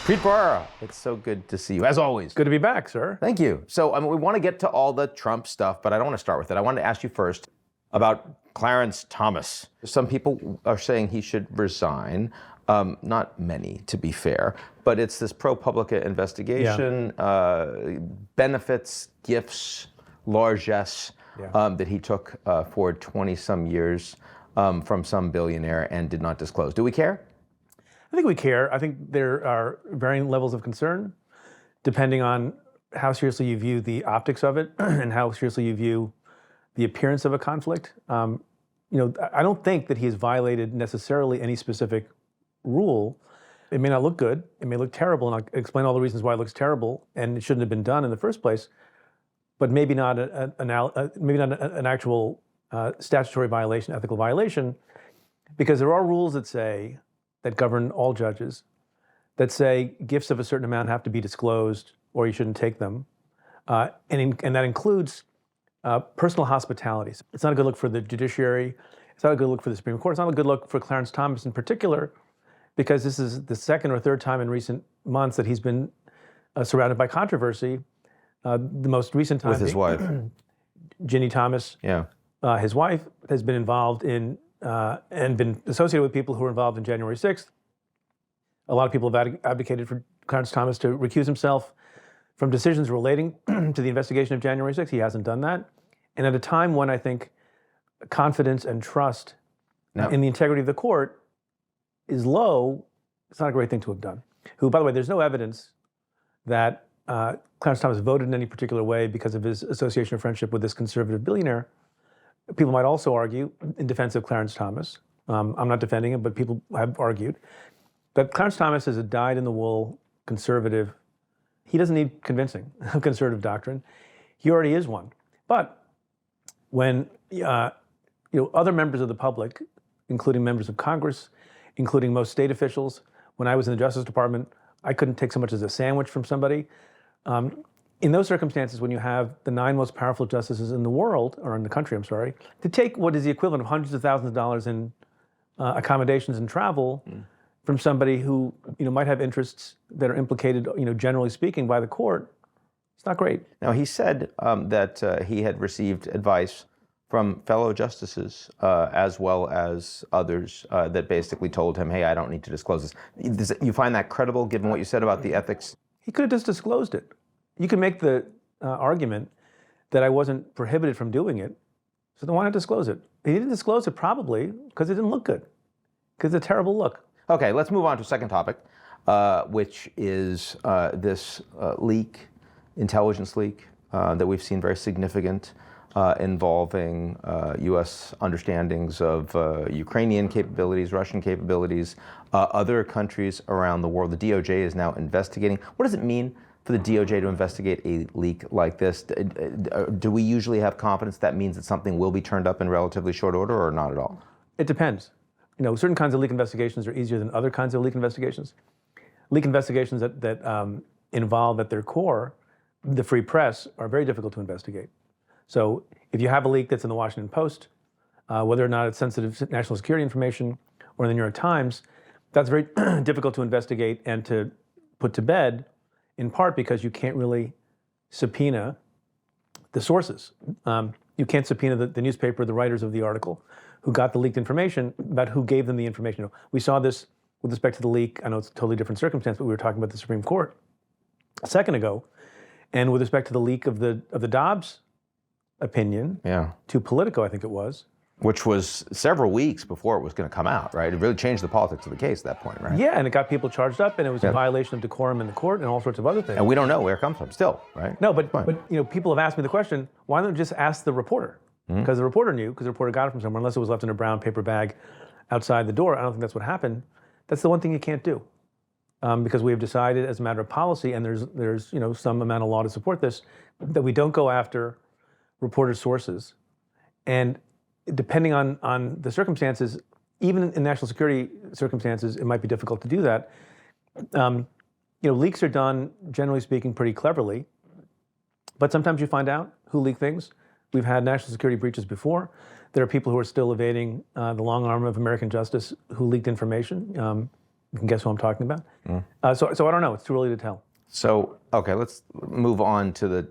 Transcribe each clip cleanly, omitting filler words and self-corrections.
Preet Bharara, it's so good to see you, as always. Good to be back, sir. Thank you. So we want to get to all the Trump stuff, but I don't want to start with it. I wanted to ask you first about Clarence Thomas. Some people are saying he should resign. Not many, to be fair, but it's this ProPublica investigation, benefits, gifts, largesse that he took for 20-some years from some billionaire and did not disclose. Do we care? I think we care. I think there are varying levels of concern, depending on how seriously you view the optics of it and how seriously you view the appearance of a conflict. I don't think that he has violated necessarily any specific rule. It may not look good. It may look terrible, and I'll explain all the reasons why it looks terrible and it shouldn't have been done in the first place. But maybe not an actual statutory violation, ethical violation, because there are rules that govern all judges that say gifts of a certain amount have to be disclosed or you shouldn't take them. And that includes personal hospitalities. It's not a good look for the judiciary. It's not a good look for the Supreme Court. It's not a good look for Clarence Thomas in particular, because this is the second or third time in recent months that he's been surrounded by controversy. The most recent time— With his wife. Ginny Thomas, his wife, has been involved in and been associated with people who were involved in January 6th. A lot of people have advocated for Clarence Thomas to recuse himself from decisions relating to the investigation of January 6th. He hasn't done that. And at a time when I think confidence and trust in the integrity of the court is low, it's not a great thing to have done. Who, by the way, there's no evidence that Clarence Thomas voted in any particular way because of his association or friendship with this conservative billionaire. People might also argue in defense of Clarence Thomas. I'm not defending him, but people have argued that Clarence Thomas is a dyed-in-the-wool conservative. He doesn't need convincing of conservative doctrine. He already is one. But when other members of the public, including members of Congress, including most state officials, when I was in the Justice Department, I couldn't take so much as a sandwich from somebody. In those circumstances, when you have the 9 most powerful justices in the world, or in the country, I'm sorry, to take what is the equivalent of hundreds of thousands of dollars in accommodations and travel from somebody who might have interests that are implicated, generally speaking, by the court, it's not great. Now, he said that he had received advice from fellow justices as well as others that basically told him, hey, I don't need to disclose this. You find that credible, given what you said about the ethics? He could have just disclosed it. You can make the argument that I wasn't prohibited from doing it, so then why not disclose it? He didn't disclose it probably because it didn't look good, because it's a terrible look. Okay, let's move on to a second topic, which is this leak, intelligence leak that we've seen, very significant, involving U.S. understandings of Ukrainian capabilities, Russian capabilities, other countries around the world. The DOJ is now investigating. What does it mean for the DOJ to investigate a leak like this? Do we usually have confidence that means that something will be turned up in relatively short order, or not at all? It depends. Certain kinds of leak investigations are easier than other kinds of leak investigations. Leak investigations that involve at their core the free press are very difficult to investigate. So if you have a leak that's in the Washington Post, whether or not it's sensitive national security information, or in the New York Times, that's very difficult to investigate and to put to bed, in part because you can't really subpoena the sources. You can't subpoena the newspaper, the writers of the article, who got the leaked information, about who gave them the information. We saw this with respect to the leak. I know it's a totally different circumstance, but we were talking about the Supreme Court a second ago. And with respect to the leak of the Dobbs opinion to Politico, I think it was. Which was several weeks before it was going to come out, right? It really changed the politics of the case at that point, right? Yeah, and it got people charged up, and it was a violation of decorum in the court and all sorts of other things. And we don't know where it comes from still, right? No, but people have asked me the question, why don't you just ask the reporter? Because the reporter knew, because the reporter got it from somewhere, unless it was left in a brown paper bag outside the door. I don't think that's what happened. That's the one thing you can't do. Because we have decided as a matter of policy, and there's some amount of law to support this, that we don't go after reporter sources. And depending on the circumstances, even in national security circumstances, it might be difficult to do that. Leaks are done, generally speaking, pretty cleverly. But sometimes you find out who leaked things. We've had national security breaches before. There are people who are still evading the long arm of American justice who leaked information. You can guess who I'm talking about. So I don't know. It's too early to tell. So, okay, let's move on to the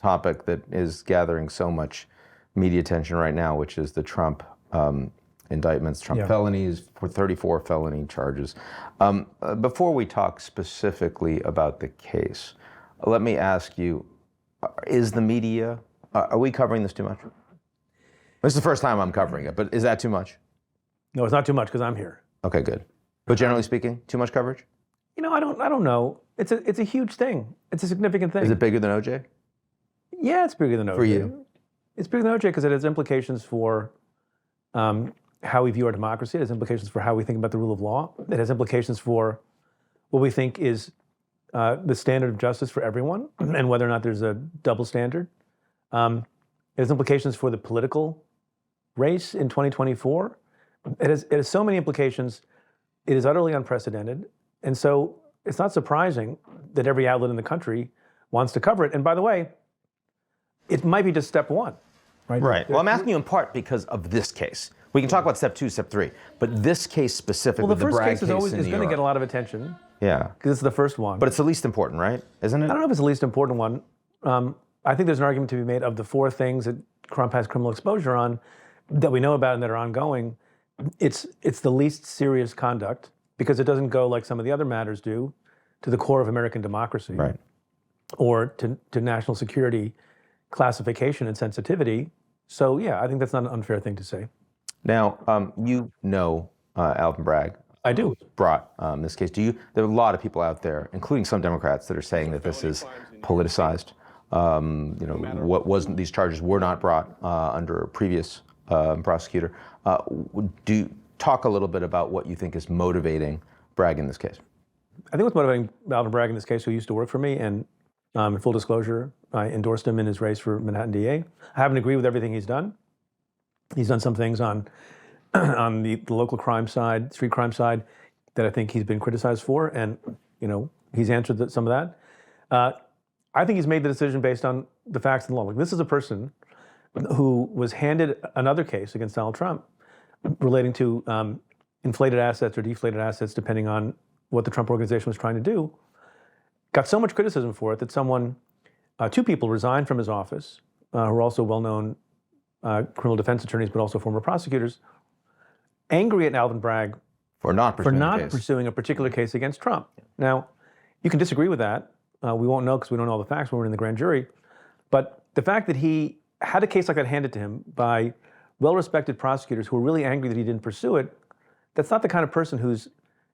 topic that is gathering so much media attention right now, which is the Trump indictments, Trump felonies, for 34 felony charges. Before we talk specifically about the case, let me ask you, is the media, are we covering this too much? This is the first time I'm covering it, but is that too much? No, it's not too much because I'm here. Okay, good. But generally speaking, too much coverage? You know, I don't know. It's a huge thing. It's a significant thing. Is it bigger than OJ? Yeah, it's bigger than OJ. For you? It's bigger than OJ because it has implications for how we view our democracy. It has implications for how we think about the rule of law. It has implications for what we think is the standard of justice for everyone and whether or not there's a double standard. It has implications for the political race in 2024. It has so many implications. It is utterly unprecedented. And so it's not surprising that every outlet in the country wants to cover it. And by the way, it might be just step one, right? Right. Well, I'm asking you in part because of this case. We can talk about step 2, step 3, but this case specifically, well, the first Bragg case is in New going to York. get a lot of attention. Yeah. Because it's the first one. But it's the least important, right? Isn't it? I don't know if it's the least important one. I think there's an argument to be made of the 4 things that Trump has criminal exposure on that we know about and that are ongoing. It's the least serious conduct because it doesn't go like some of the other matters do to the core of American democracy, Right. or to national security classification and sensitivity. So yeah, I think that's not an unfair thing to say. Now, you know Alvin Bragg. I do. Brought this case. There are a lot of people out there, including some Democrats, that are saying that this is politicized. These charges were not brought under a previous prosecutor. Talk a little bit about what you think is motivating Bragg in this case. I think what's motivating Alvin Bragg in this case, who used to work for me, and in full disclosure, I endorsed him in his race for Manhattan DA. I haven't agreed with everything he's done. He's done some things on the local crime side, street crime side, that I think he's been criticized for, and he's answered some of that. I think he's made the decision based on the facts and the law. Like, this is a person who was handed another case against Donald Trump relating to inflated assets or deflated assets, depending on what the Trump organization was trying to do. Got so much criticism for it that two people resigned from his office, who are also well-known criminal defense attorneys, but also former prosecutors, angry at Alvin Bragg for not pursuing a particular case against Trump. Now, you can disagree with that. We won't know because we don't know all the facts when we're in the grand jury. But the fact that he had a case like that handed to him by well-respected prosecutors who were really angry that he didn't pursue it, that's not the kind of person who's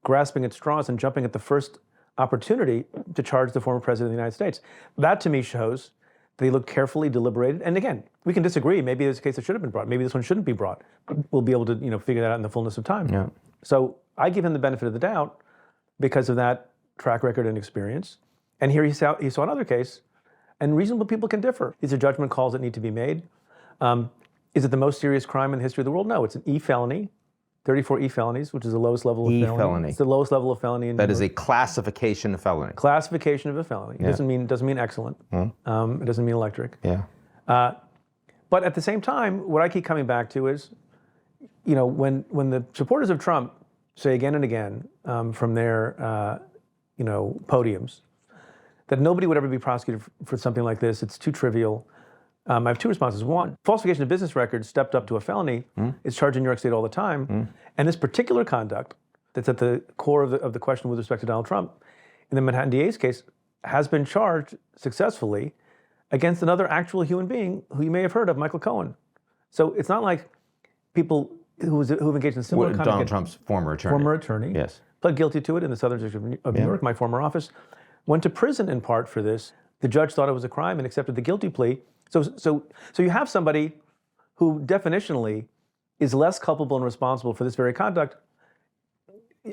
grasping at straws and jumping at the first opportunity to charge the former president of the United States. That, to me, shows that he looked carefully, deliberated. And again, we can disagree. Maybe there's a case that should have been brought. Maybe this one shouldn't be brought. We'll be able to, figure that out in the fullness of time. Yeah. So I give him the benefit of the doubt because of that track record and experience. And here he saw another case, and reasonable people can differ. These are judgment calls that need to be made. Is it the most serious crime in the history of the world? No, it's an E felony, 34 E felonies, which is the lowest level of felony. It's the lowest level of felony in New York. That is a classification of felony. Classification of a felony. It doesn't mean excellent. It doesn't mean electric. Yeah. But at the same time, what I keep coming back to is, when the supporters of Trump say again and again from their podiums that nobody would ever be prosecuted for something like this, it's too trivial. I have 2 responses. One, falsification of business records stepped up to a felony. It's charged in New York State all the time. And this particular conduct that's at the core of the question with respect to Donald Trump, in the Manhattan DA's case, has been charged successfully against another actual human being who you may have heard of, Michael Cohen. So it's not like people who've engaged in similar conduct. Donald Trump's former attorney. Yes. Pled guilty to it in the Southern District of New York, my former office. Went to prison in part for this. The judge thought it was a crime and accepted the guilty plea. So you have somebody who definitionally is less culpable and responsible for this very conduct.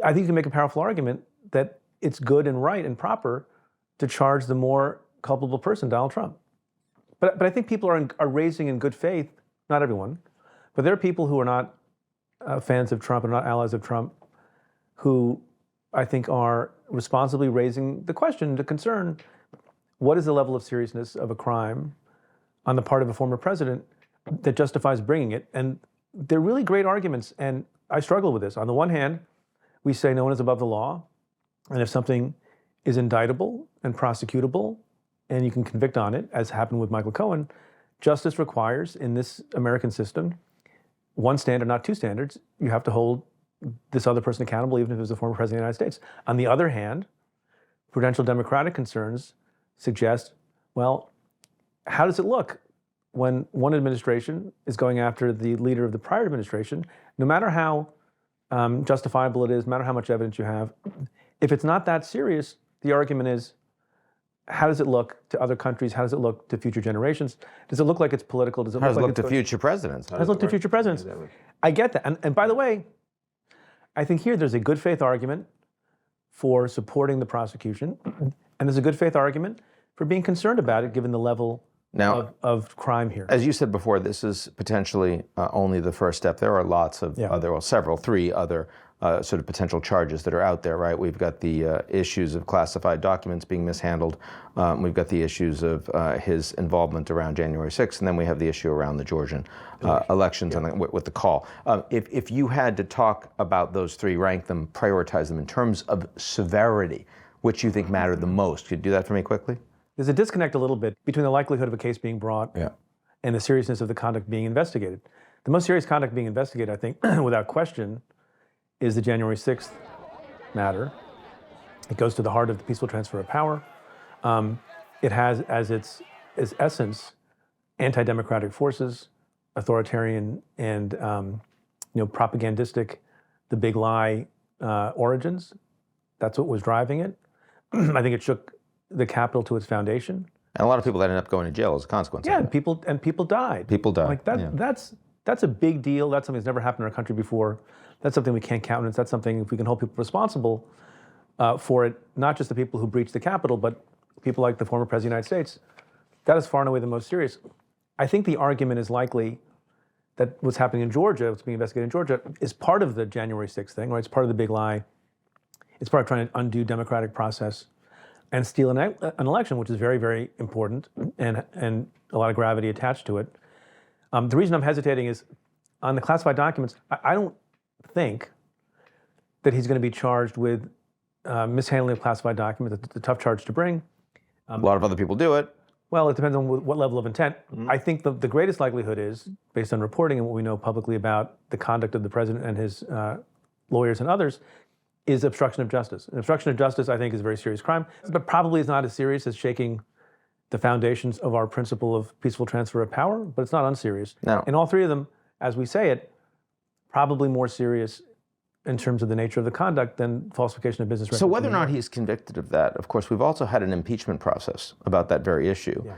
I think you can make a powerful argument that it's good and right and proper to charge the more culpable person, Donald Trump. But I think people are raising in good faith, not everyone, but there are people who are not fans of Trump and not allies of Trump who I think are responsibly raising the question, the concern, what is the level of seriousness of a crime on the part of a former president that justifies bringing it? And they're really great arguments, and I struggle with this. On the one hand, we say no one is above the law, and if something is indictable and prosecutable, and you can convict on it, as happened with Michael Cohen, justice requires, in this American system, one standard, not two standards. You have to hold this other person accountable, even if it was the former president of the United States. On the other hand, prudential democratic concerns suggest, well, how does it look when one administration is going after the leader of the prior administration, no matter how justifiable it is, no matter how much evidence you have? If it's not that serious, the argument is, how does it look to other countries? How does it look to future generations? Does it look like it's political? Does it How look does it like look to future presidents? How does it look to future presidents? I get that. And by the way, I think here there's a good faith argument for supporting the prosecution, and there's a good faith argument for being concerned about it, given the level of crime here. As you said before, this is potentially only the first step. There are lots of other, well, three other sort of potential charges that are out there, right? We've got the issues of classified documents being mishandled. We've got the issues of his involvement around January 6th, and then we have the issue around the Georgian elections and with the call. If you had to talk about those three, rank them, prioritize them in terms of severity, which you think mattered the most, could you do that for me quickly? There's a disconnect a little bit between the likelihood of a case being brought and the seriousness of the conduct being investigated. The most serious conduct being investigated, I think, without question, is the January 6th matter. It goes to the heart of the peaceful transfer of power. It has as its essence anti-democratic forces, authoritarian and propagandistic, the big lie origins. That's what was driving it. I think it shook the Capitol to its foundation. And a lot of people ended up going to jail as a consequence. Yeah, of that. and people died. People died. Like that. Yeah. That's a big deal. That's something that's never happened in our country before. That's something we can't countenance. That's something, if we can hold people responsible for it, not just the people who breached the Capitol, but people like the former President of the United States, that is far and away the most serious. I think the argument is likely that what's happening in Georgia, what's being investigated in Georgia, is part of the January 6th thing, right? It's part of the big lie. It's part of trying to undo democratic process and steal an election, which is very, very important and a lot of gravity attached to it. The reason I'm hesitating is on the classified documents, I don't think that he's going to be charged with mishandling of classified documents. It's a tough charge to bring. A lot of other people do it. Well, it depends on what level of intent. I think the greatest likelihood is, based on reporting and what we know publicly about the conduct of the president and his lawyers and others, is obstruction of justice. And obstruction of justice, I think, is a very serious crime, but probably is not as serious as shaking the foundations of our principle of peaceful transfer of power, but it's not unserious. No. And all three of them, as we say it, probably more serious in terms of the nature of the conduct than falsification of business records. So whether or not he's convicted of that, of course, we've also had an impeachment process about that very issue. Yeah.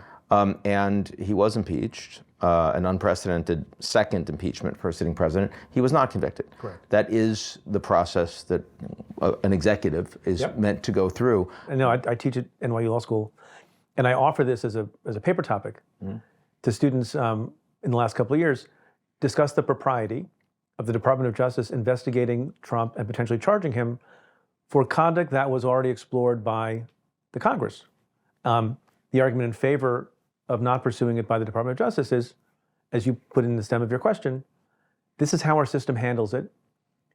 And he was impeached, an unprecedented second impeachment for a sitting president. He was not convicted. Correct. That is the process that an executive is meant to go through. I know, I teach at NYU Law School, and I offer this as a paper topic to students in the last couple of years. Discuss the propriety of the Department of Justice investigating Trump and potentially charging him for conduct that was already explored by the Congress. The argument in favor of not pursuing it by the Department of Justice is, as you put in the stem of your question, this is how our system handles it.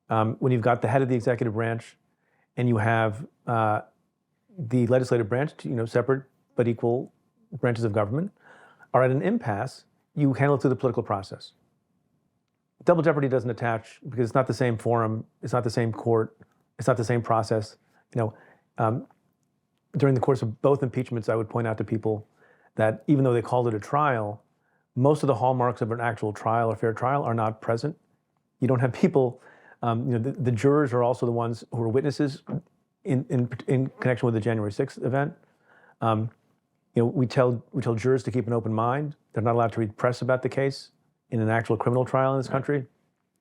When you've got the head of the executive branch and you have the legislative branch, separate but equal branches of government, are at an impasse, you handle it through the political process. Double jeopardy doesn't attach because it's not the same forum, it's not the same court, it's not the same process. During the course of both impeachments, I would point out to people that even though they called it a trial, most of the hallmarks of an actual trial or fair trial are not present. You don't have people, the jurors are also the ones who are witnesses in connection with the January 6th event. We tell jurors to keep an open mind. They're not allowed to read press about the case in an actual criminal trial in this country.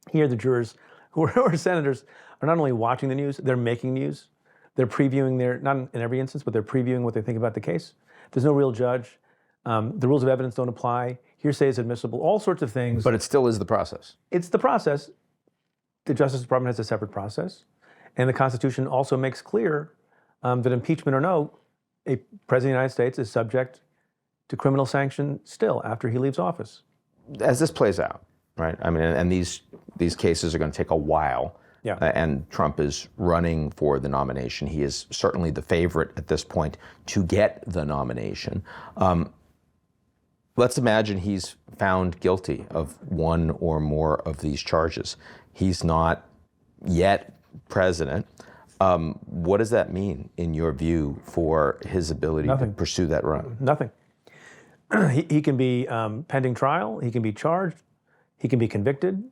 Here, the jurors who are senators are not only watching the news, they're making news. They're previewing not in every instance, but they're previewing what they think about the case. There's no real judge. The rules of evidence don't apply. Hearsay is admissible, all sorts of things. But it still is the process. It's the process. The Justice Department has a separate process. And the Constitution also makes clear that impeachment or no, a president of the United States is subject to criminal sanction still after he leaves office. As this plays out, right? I mean, and these cases are going to take a while Yeah. And Trump is running for the nomination. He is certainly the favorite at this point to get the nomination. Let's imagine he's found guilty of one or more of these charges. He's not yet president. What does that mean, in your view, for his ability to pursue that run? Nothing. He can be pending trial. He can be charged. He can be convicted.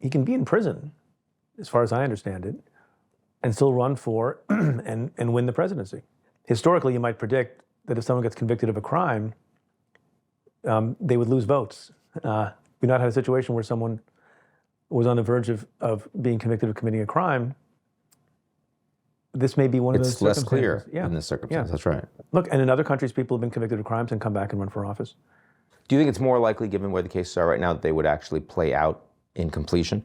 He can be in prison, as far as I understand it, and still run for and win the presidency. Historically, you might predict that if someone gets convicted of a crime, they would lose votes. We've not had a situation where someone was on the verge of being convicted of committing a crime. This may be one of those circumstances. It's less clear in this circumstance. That's right. Look, and in other countries, people have been convicted of crimes and come back and run for office. Do you think it's more likely, given where the cases are right now, that they would actually play out in completion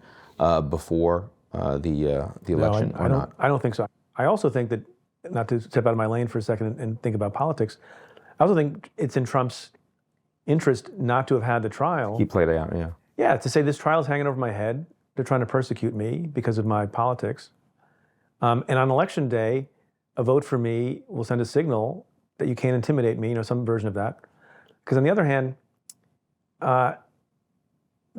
before the election, or not? I don't think so. I also think that, not to step out of my lane for a second and think about politics, I also think it's in Trump's interest not to have had the trial. He played it out, yeah. Yeah, to say this trial's hanging over my head. They're trying to persecute me because of my politics. And on election day, a vote for me will send a signal that you can't intimidate me, some version of that. Because on the other hand,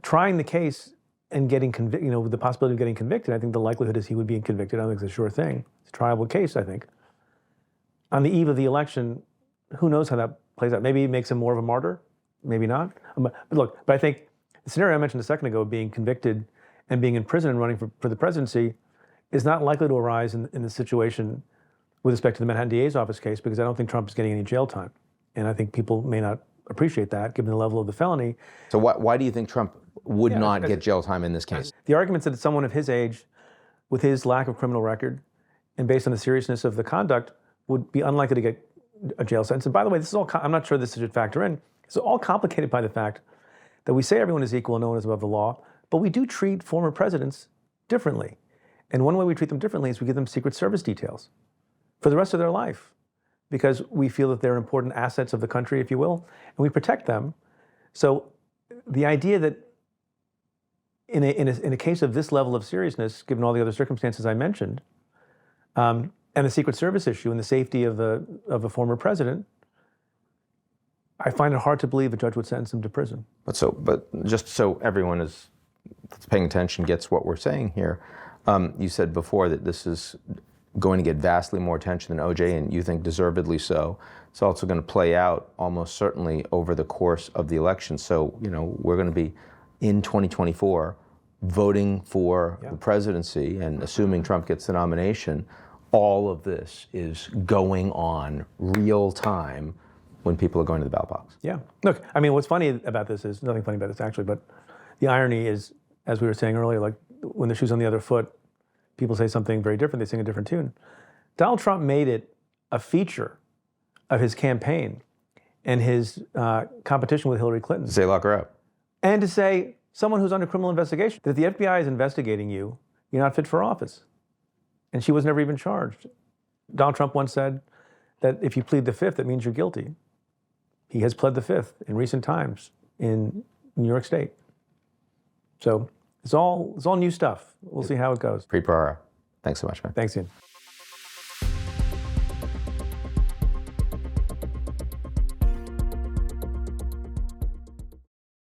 trying the case and getting convicted, with the possibility of getting convicted, I think the likelihood is he would be convicted. I don't think it's a sure thing. It's a triable case, I think. On the eve of the election, who knows how that plays out? Maybe it makes him more of a martyr, maybe not. But I think the scenario I mentioned a second ago of being convicted and being in prison and running for the presidency is not likely to arise in the situation with respect to the Manhattan DA's office case, because I don't think Trump is getting any jail time. And I think people may not appreciate that, given the level of the felony. So why do you think Trump would not get jail time in this case? The argument that someone of his age, with his lack of criminal record, and based on the seriousness of the conduct, would be unlikely to get a jail sentence. And by the way, this is all, I'm not sure this should factor in. It's all complicated by the fact that we say everyone is equal and no one is above the law, but we do treat former presidents differently. And one way we treat them differently is we give them Secret Service details for the rest of their life, because we feel that they're important assets of the country, if you will, and we protect them. So the idea that in a case of this level of seriousness, given all the other circumstances I mentioned, and the Secret Service issue and the safety of a former president, I find it hard to believe a judge would sentence him to prison. But just so everyone that's paying attention gets what we're saying here, you said before that this is going to get vastly more attention than OJ, and you think deservedly so. It's also going to play out almost certainly over the course of the election. So, we're going to be in 2024 voting for the presidency, and assuming Trump gets the nomination, all of this is going on real time when people are going to the ballot box. Yeah. Look, what's funny about this is, nothing funny about this actually, but the irony is, as we were saying earlier, like when the shoe's on the other foot, people say something very different, they sing a different tune. Donald Trump made it a feature of his campaign and his competition with Hillary Clinton. To say, lock her up. And to say, someone who's under criminal investigation, that if the FBI is investigating you, you're not fit for office. And she was never even charged. Donald Trump once said that if you plead the fifth, it means you're guilty. He has pled the fifth in recent times in New York State. So it's all new stuff. We'll see how it goes. Preet Bharara, thanks so much, man. Thanks, Ian.